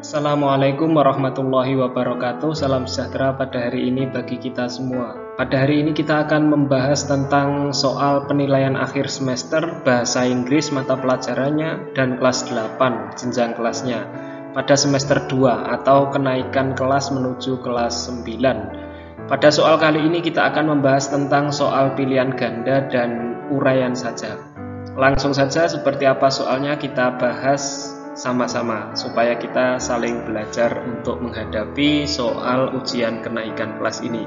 Assalamualaikum warahmatullahi wabarakatuh. Salam sejahtera pada hari ini bagi kita semua. Pada hari ini kita akan membahas tentang soal penilaian akhir semester bahasa Inggris mata pelajarannya dan kelas 8 jenjang kelasnya pada semester 2 atau kenaikan kelas menuju kelas 9. Pada soal kali ini kita akan membahas tentang soal pilihan ganda dan uraian saja. Langsung saja seperti apa soalnya kita bahas sama-sama supaya kita saling belajar untuk menghadapi soal ujian kenaikan kelas ini.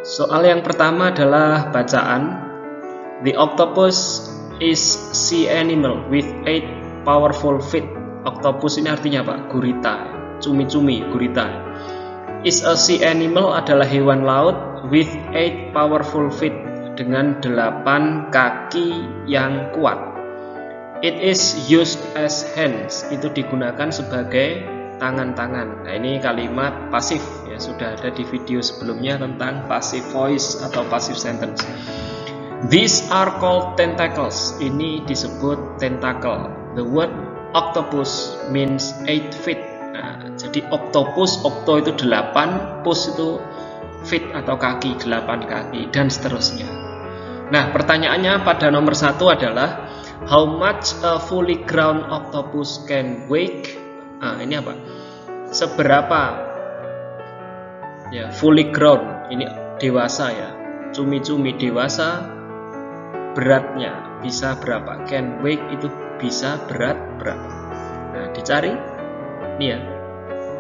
Soal yang pertama adalah bacaan. The octopus is sea animal with 8 powerful feet. Octopus ini artinya apa? Gurita, cumi-cumi, gurita. Is a sea animal adalah hewan laut with 8 powerful feet, dengan 8 kaki yang kuat. It is used as hands, itu digunakan sebagai tangan-tangan. Nah, ini kalimat pasif ya, sudah ada di video sebelumnya tentang passive voice atau passive sentence. These are called tentacles, ini disebut tentacle. The word octopus means 8 feet. Nah, jadi octopus, octo itu 8, pus itu feet atau kaki, 8 kaki, dan seterusnya. Nah, pertanyaannya pada nomor 1 adalah how much a fully grown octopus can weigh? Nah, ini apa? Seberapa ya fully grown, ini dewasa ya, cumi-cumi dewasa, beratnya bisa berapa? Can weigh itu bisa berat berapa? Nah, dicari ini ya.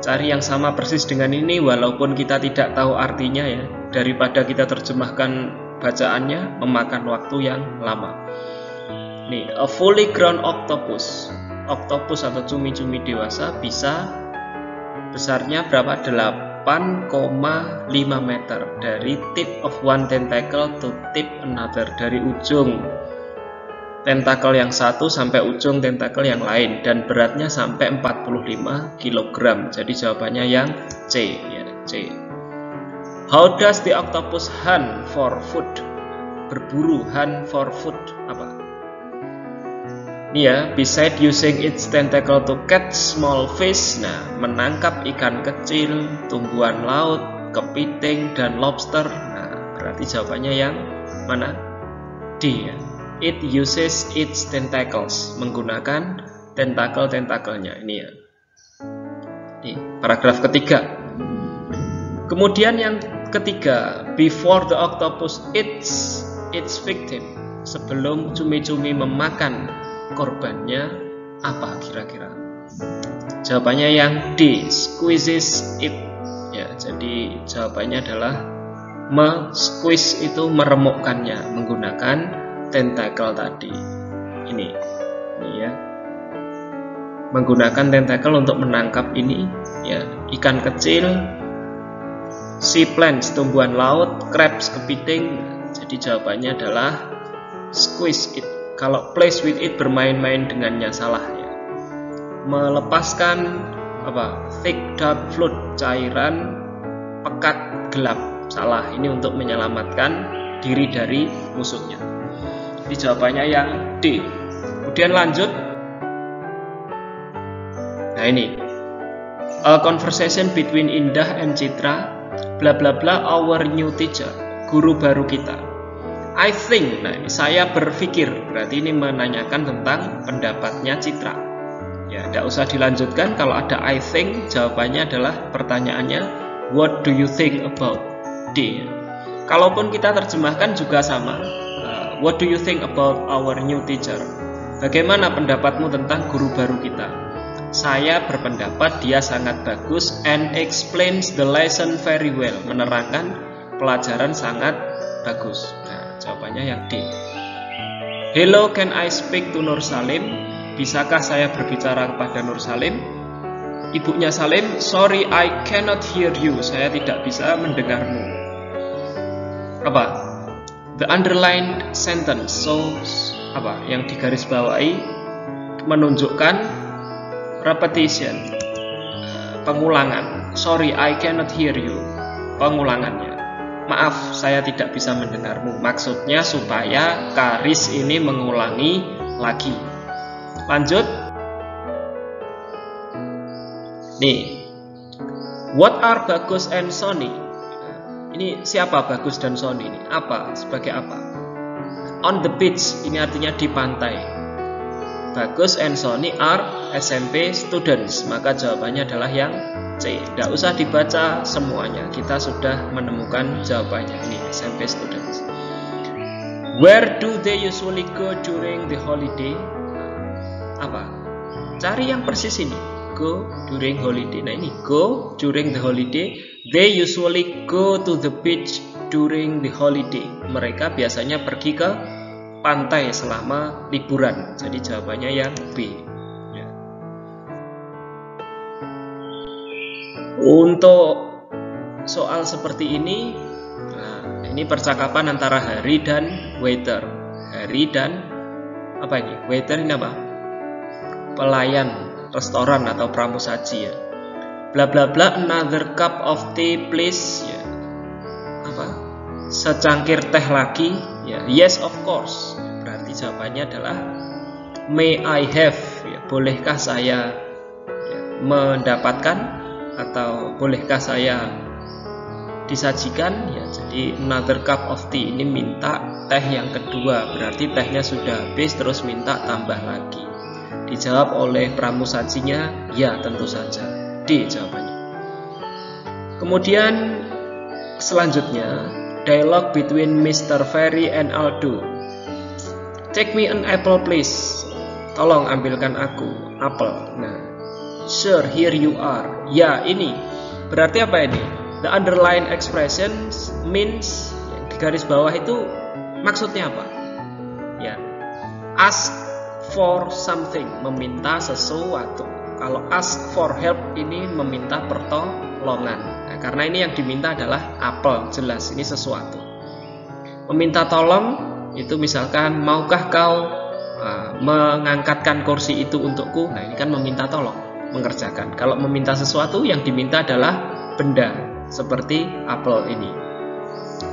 Cari yang sama persis dengan ini walaupun kita tidak tahu artinya ya, daripada kita terjemahkan bacaannya memakan waktu yang lama. Nih, a fully grown octopus. Octopus atau cumi-cumi dewasa bisa besarnya berapa? 8,5 meter dari tip of one tentacle to tip another, dari ujung tentakel yang satu sampai ujung tentakel yang lain, dan beratnya sampai 45 kg. Jadi jawabannya yang C ya, C. How does the octopus hunt for food? Berburu, hunt for food apa? Ini ya, beside using its tentacle to catch small fish. Nah, menangkap ikan kecil, tumbuhan laut, kepiting, dan lobster. Nah, berarti jawabannya yang mana? D ya. It uses its tentacles, menggunakan tentakel-tentakelnya. Ini ya. Ini paragraf ketiga. Kemudian yang ketiga, before the octopus eats its victim, sebelum cumi-cumi memakan korbannya, apa kira-kira? Jawabannya yang D, squeezes it. Ya, jadi jawabannya adalah squeeze itu meremukkannya menggunakan tentakel tadi. Ini ya. Menggunakan tentakel untuk menangkap ini ya, ikan kecil, sea plants, tumbuhan laut, crabs, kepiting. Jadi jawabannya adalah squeeze it. Kalau plays with it, bermain-main dengannya, salah ya. Melepaskan apa? Thick dark fluid, cairan pekat gelap, salah. Ini untuk menyelamatkan diri dari musuhnya. Jadi jawabannya yang D. Kemudian lanjut. Nah, ini a conversation between Indah and Citra, bla bla bla, our new teacher, guru baru kita. I think, nah ini saya berpikir, berarti ini menanyakan tentang pendapatnya Citra. Ya, tidak usah dilanjutkan. Kalau ada I think, jawabannya adalah pertanyaannya what do you think about D. Kalaupun kita terjemahkan juga sama. What do you think about our new teacher? Bagaimana pendapatmu tentang guru baru kita? Saya berpendapat dia sangat bagus and explains the lesson very well. Menerangkan pelajaran sangat bagus. Nah, jawabannya yang D. Hello, can I speak to Nur Salim? Bisakah saya berbicara kepada Nur Salim? Ibunya Salim, sorry I cannot hear you. Saya tidak bisa mendengarmu. Apa? The underlined sentence shows apa? Yang digarisbawahi menunjukkan repetition, pengulangan. Sorry, I cannot hear you. Pengulangannya. Maaf, saya tidak bisa mendengarmu. Maksudnya supaya Karis ini mengulangi lagi. Lanjut. Nih, what are Bagus and Sony? Ini siapa Bagus dan Sony ini? Apa? Sebagai apa? On the beach, ini artinya di pantai. Bagus and Sony are SMP students. Maka jawabannya adalah yang C. Tidak usah dibaca semuanya. Kita sudah menemukan jawabannya. Ini SMP students. Where do they usually go during the holiday? Apa? Cari yang persis ini. Go during holiday. Nah ini go during the holiday. They usually go to the beach during the holiday. Mereka biasanya pergi ke pantai selama liburan. Jadi jawabannya yang B. Ya. Untuk soal seperti ini, nah, ini percakapan antara Hari dan waiter. Hari dan apa ini? Waiter ini apa? Pelayan restoran atau pramusaji ya. Bla bla bla, another cup of tea please ya. Apa? Secangkir teh lagi ya. Yes of course. Berarti jawabannya adalah may I have ya. Bolehkah saya ya, mendapatkan atau bolehkah saya disajikan ya. Jadi another cup of tea ini minta teh yang kedua. Berarti tehnya sudah habis terus minta tambah lagi. Dijawab oleh pramusajinya, ya tentu saja. D jawabannya. Kemudian selanjutnya, dialog between Mr. Ferry and Aldo. Take me an apple please. Tolong ambilkan aku apel. Nah, sure here you are. Ya ini. Berarti apa ini? The underline expression means, di garis bawah itu maksudnya apa? Ya, ask for something, meminta sesuatu. Kalau ask for help ini meminta pertolongan. Nah, karena ini yang diminta adalah apel, jelas ini sesuatu. Meminta tolong itu misalkan, maukah kau mengangkatkan kursi itu untukku? Nah, ini kan meminta tolong, mengerjakan. Kalau meminta sesuatu yang diminta adalah benda, seperti apel ini.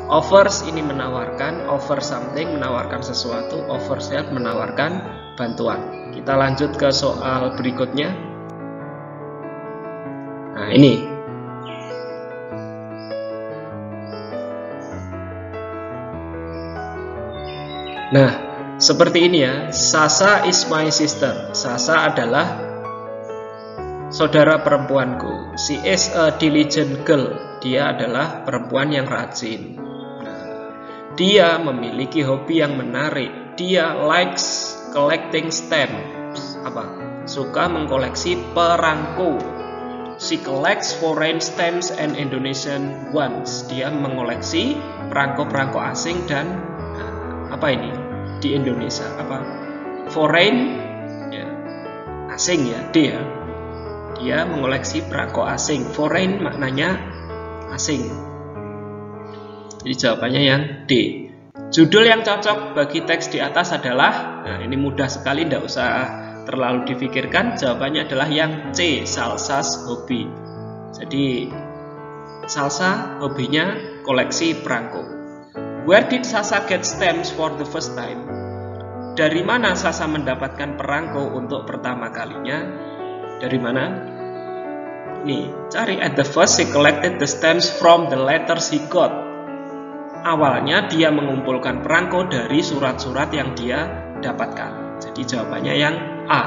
Offers ini menawarkan, offer something menawarkan sesuatu, offers help menawarkan bantuan. Kita lanjut ke soal berikutnya. Nah ini. Nah, seperti ini ya. Sasa is my sister. Sasa adalah saudara perempuanku. She is a diligent girl. Dia adalah perempuan yang rajin. Dia memiliki hobi yang menarik. Dia likes collecting stamps. Apa? Suka mengkoleksi perangko. She collects foreign stamps and Indonesian ones. Dia mengoleksi perangko-perangko asing dan apa ini? Di Indonesia apa? Foreign ya. Asing ya, D ya. Dia mengoleksi perangko asing. Foreign maknanya asing. Jadi jawabannya yang D. Judul yang cocok bagi teks di atas adalah, nah ini mudah sekali, tidak usah terlalu difikirkan. Jawabannya adalah yang C, Salsa's hobi. Jadi Salsa hobinya koleksi perangko. Where did Sasa get stamps for the first time? Dari mana Sasa mendapatkan perangko untuk pertama kalinya? Dari mana? Nih, cari. At the first he collected the stamps from the letters he got. Awalnya dia mengumpulkan perangko dari surat-surat yang dia dapatkan. Jadi jawabannya yang A.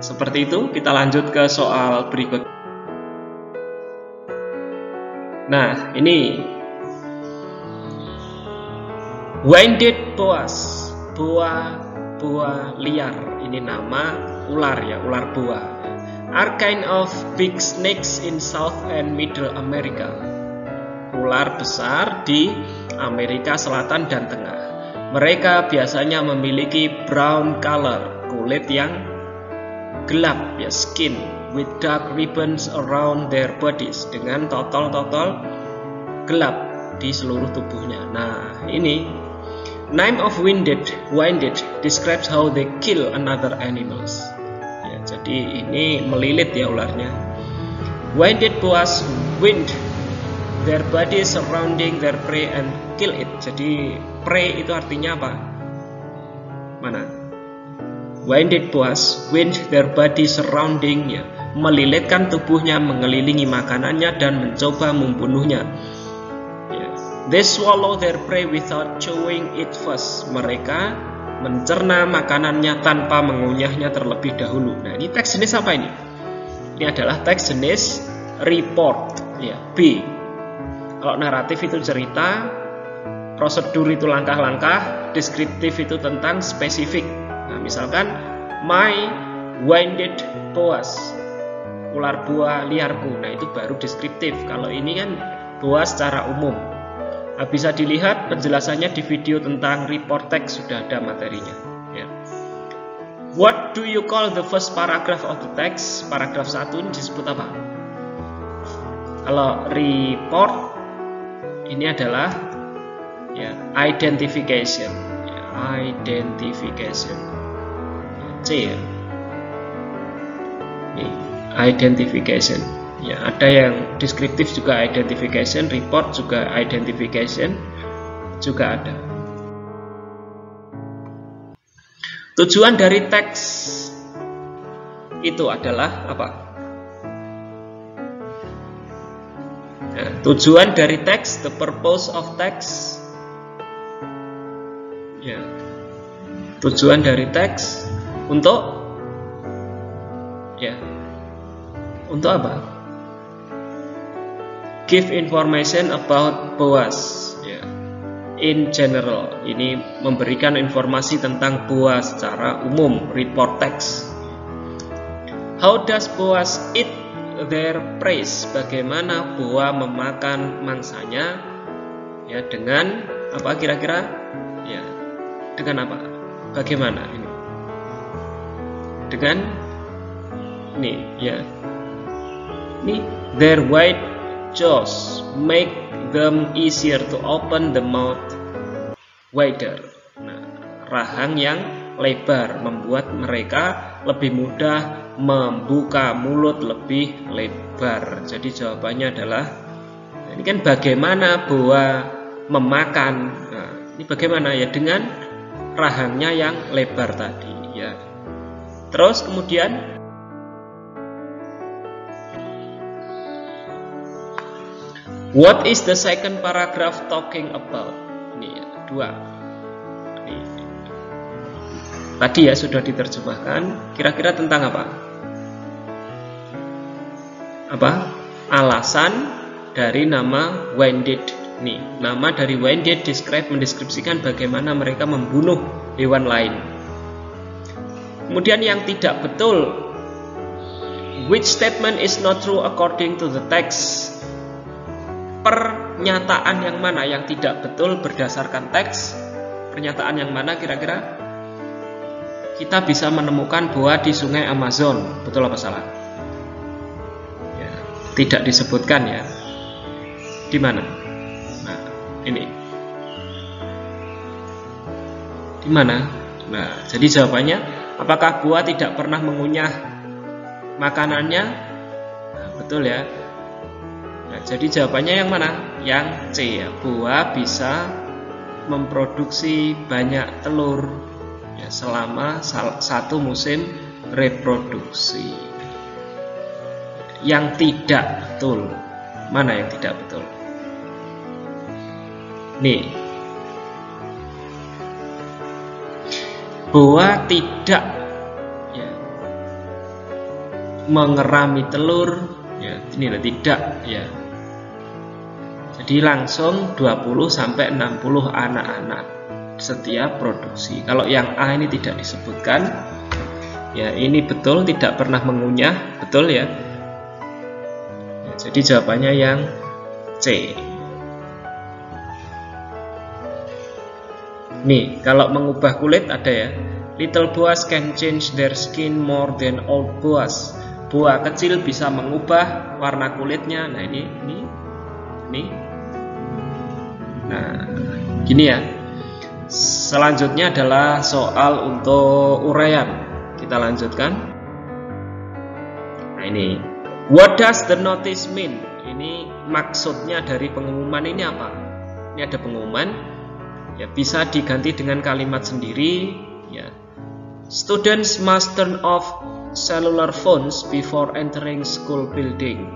Seperti itu, kita lanjut ke soal berikut. Nah, ini Winded boas, boa liar. Ini nama ular ya, ular boa. Are kind of big snakes in South and Middle America. Ular besar di Amerika Selatan dan Tengah. Mereka biasanya memiliki brown color, kulit yang gelap ya, skin, with dark ribbons around their bodies, dengan totol-totol gelap di seluruh tubuhnya. Nah, ini name of winded describes how they kill another animals. Ya, jadi ini melilit ya ularnya. Winded boas wind their body surrounding their prey and kill it. Jadi prey itu artinya apa? Mana? Wounded boas wind their body surrounding, ya, melilitkan tubuhnya mengelilingi makanannya dan mencoba membunuhnya. Ya. They swallow their prey without chewing it first. Mereka mencerna makanannya tanpa mengunyahnya terlebih dahulu. Nah, ini teks jenis apa ini? Ini adalah teks jenis report, ya, B. Kalau naratif itu cerita, prosedur itu langkah-langkah, deskriptif itu tentang spesifik. Nah, misalkan my wounded boas, ular buah liarku. Nah, itu baru deskriptif. Kalau ini kan boas secara umum. Nah, bisa dilihat penjelasannya di video tentang report text, sudah ada materinya, ya. What do you call the first paragraph of the text? Paragraf 1 ini disebut apa? Kalau report ini adalah, ya, identification, ya, identification, C, ya. Ini identification, ya, ada yang deskriptif juga identification, report juga identification, juga ada. Tujuan dari teks itu adalah apa? Nah, tujuan dari teks, the purpose of text, ya, tujuan dari teks untuk, ya, untuk apa? Give information about boas, ya, in general. Ini memberikan informasi tentang boas secara umum, report text. How does boas eat their prey? Bagaimana boa memakan mangsanya, ya, dengan apa kira-kira? Ya, dengan apa? Bagaimana ini? Dengan ini, ya. Ini their wide jaws make them easier to open the mouth wider. Nah, rahang yang lebar membuat mereka lebih mudah membuka mulut lebih lebar. Jadi jawabannya adalah, ini kan bagaimana boa memakan. Nah, ini bagaimana, ya, dengan rahangnya yang lebar tadi, ya. Terus kemudian what is the second paragraph talking about? Ini, ya, 2. Ini. Tadi, ya, sudah diterjemahkan. Kira-kira tentang apa? Apa? Alasan dari nama wounded. Nih, nama dari wounded mendeskripsikan bagaimana mereka membunuh hewan lain. Kemudian yang tidak betul, which statement is not true according to the text? Pernyataan yang mana yang tidak betul berdasarkan teks? Pernyataan yang mana kira-kira? Kita bisa menemukan boa di sungai Amazon, betul apa salah? Ya, tidak disebutkan, ya. Di mana? Nah, ini. Di mana? Nah, jadi jawabannya, apakah boa tidak pernah mengunyah makanannya? Nah, betul, ya. Nah, jadi jawabannya yang mana? Yang C, ya. Boa bisa memproduksi banyak telur, ya, selama satu musim reproduksi. Yang tidak betul, mana yang tidak betul? Nih, boa tidak, ya, mengerami telur, ya, ini tidak, ya. Jadi langsung 20-60 anak-anak setiap produksi. Kalau yang A ini tidak disebutkan, ya, ini betul, tidak pernah mengunyah, betul, ya. Ya, jadi jawabannya yang C. Nih, kalau mengubah kulit ada, ya. Little boas can change their skin more than old boas. Boa kecil bisa mengubah warna kulitnya. Nah, ini. Nah, gini, ya. Selanjutnya adalah soal untuk uraian. Kita lanjutkan. Nah, ini. What does the notice mean? Ini maksudnya dari pengumuman ini apa? Ini ada pengumuman, ya, bisa diganti dengan kalimat sendiri, ya. Students must turn off cellular phones before entering school building.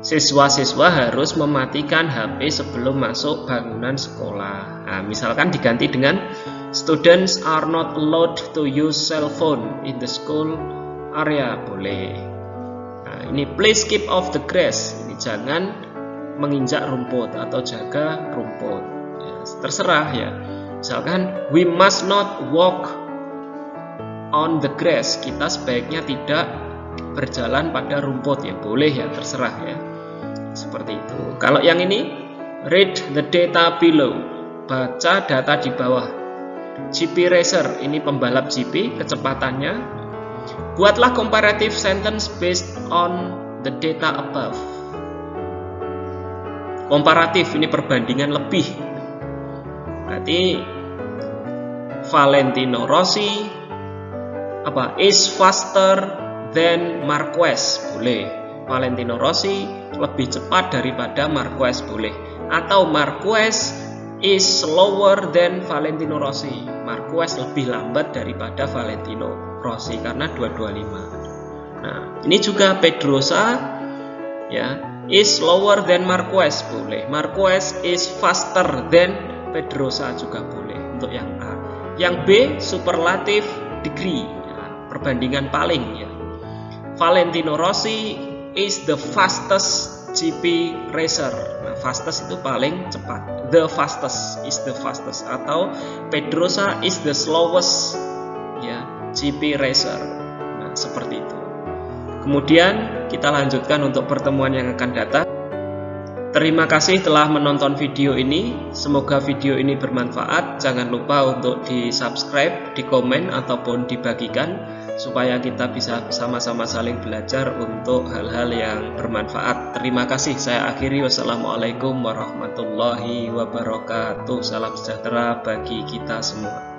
Siswa-siswa harus mematikan HP sebelum masuk bangunan sekolah. Nah, misalkan diganti dengan students are not allowed to use cell phone in the school area, boleh. Nah, ini please keep off the grass, ini jangan menginjak rumput atau jaga rumput. Ya, terserah ya. Misalkan we must not walk on the grass, kita sebaiknya tidak berjalan pada rumput, ya boleh ya, terserah ya. Seperti itu. Kalau yang ini, read the data below, baca data di bawah. GP racer, ini pembalap GP, kecepatannya. Buatlah comparative sentence based on the data above. Komparatif, ini perbandingan lebih. Berarti Valentino Rossi is faster than Marquez, boleh. Valentino Rossi lebih cepat daripada Marquez, boleh. Atau Marquez is slower than Valentino Rossi, Marquez lebih lambat daripada Valentino Rossi karena 225. Nah, ini juga Pedrosa ya, is slower than Marquez, boleh. Marquez is faster than Pedrosa juga boleh untuk yang A. Yang B, superlative degree ya, perbandingan paling ya. Valentino Rossi is the fastest GP racer. Nah, fastest itu paling cepat. The fastest is the fastest. Atau Pedrosa is the slowest ya, GP racer. Nah, seperti itu. Kemudian kita lanjutkan untuk pertemuan yang akan datang. Terima kasih telah menonton video ini. Semoga video ini bermanfaat. Jangan lupa untuk di-subscribe, di-komen, ataupun dibagikan supaya kita bisa sama-sama saling belajar untuk hal-hal yang bermanfaat. Terima kasih. Saya akhiri. Wassalamualaikum warahmatullahi wabarakatuh. Salam sejahtera bagi kita semua.